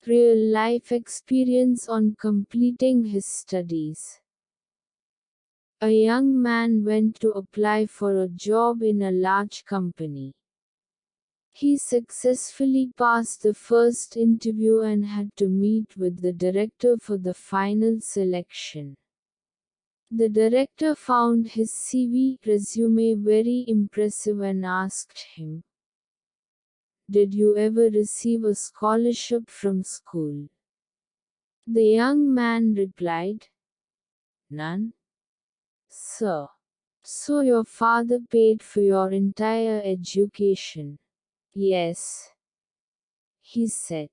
real-life experience on completing his studies. A young man went to apply for a job in a large company. He successfully passed the first interview and had to meet with the director for the final selection. The director found his CV resume very impressive and asked him, "Did you ever receive a scholarship from school?" The young man replied, "None, sir." "So your father paid for your entire education?" "Yes," he said.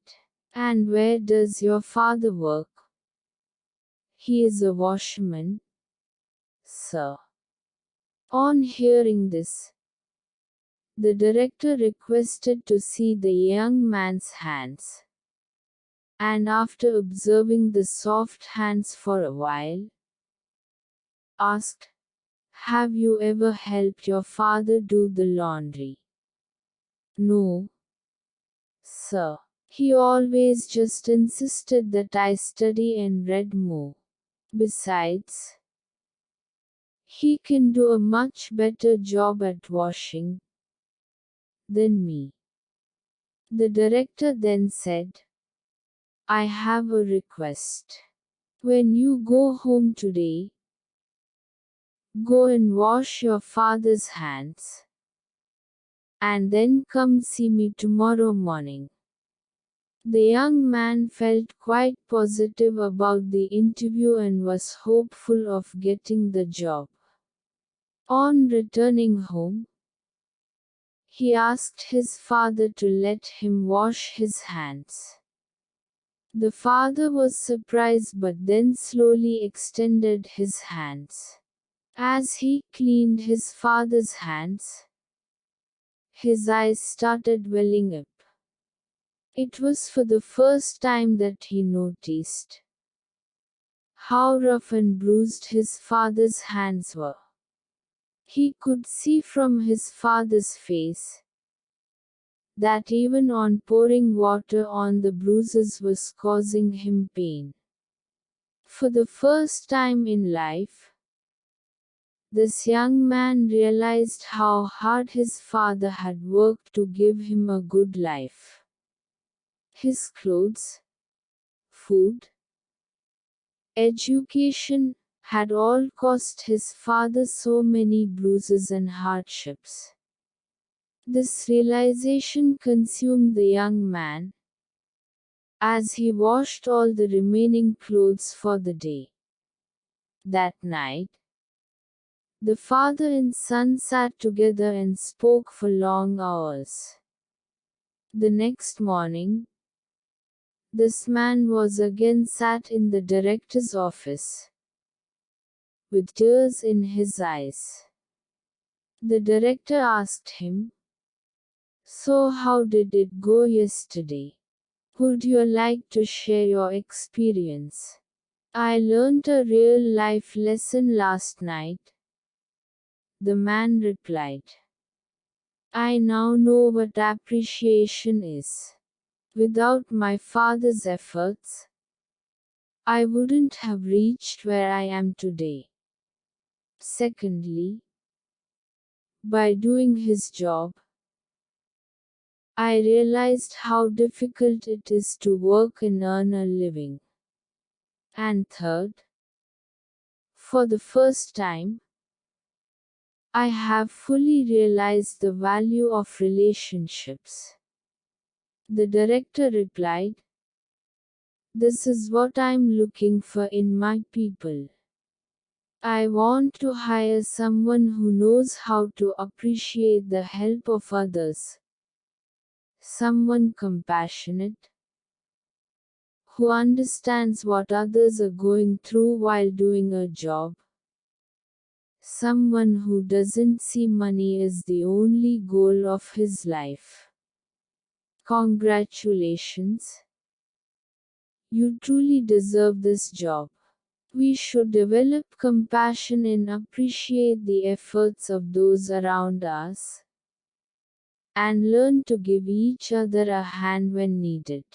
"And where does your father work?" "He is a washerman, sir." On hearing this, the director requested to see the young man's hands. And after observing the soft hands for a while, asked, "Have you ever helped your father do the laundry?" "No, sir. He always just insisted that I study and read more. Besides, he can do a much better job at washing than me." The director then said, "I have a request. When you go home today, go and wash your father's hands. And then come see me tomorrow morning." The young man felt quite positive about the interview and was hopeful of getting the job. On returning home, he asked his father to let him wash his hands. The father was surprised but then slowly extended his hands. As he cleaned his father's hands, his eyes started welling up. It was for the first time that he noticed how rough and bruised his father's hands were. He could see from his father's face that even on pouring water on the bruises was causing him pain. For the first time in life, this young man realized how hard his father had worked to give him a good life. His clothes, food, education had all cost his father so many bruises and hardships. This realization consumed the young man as he washed all the remaining clothes for the day. That night, the father and son sat together and spoke for long hours. The next morning, this man was again sat in the director's office, with tears in his eyes. The director asked him, "So how did it go yesterday? Would you like to share your experience?" "I learned a real-life lesson last night," the man replied. "I now know what appreciation is. Without my father's efforts, I wouldn't have reached where I am today." Secondly, by doing his job, I realized how difficult it is to work and earn a living. And third, for the first time, I have fully realized the value of relationships. The director replied, "This is what I'm looking for in my people. I want to hire someone who knows how to appreciate the help of others. Someone compassionate, who understands what others are going through while doing a job. Someone who doesn't see money as the only goal of his life. Congratulations. You truly deserve this job." We should develop compassion and appreciate the efforts of those around us, and learn to give each other a hand when needed.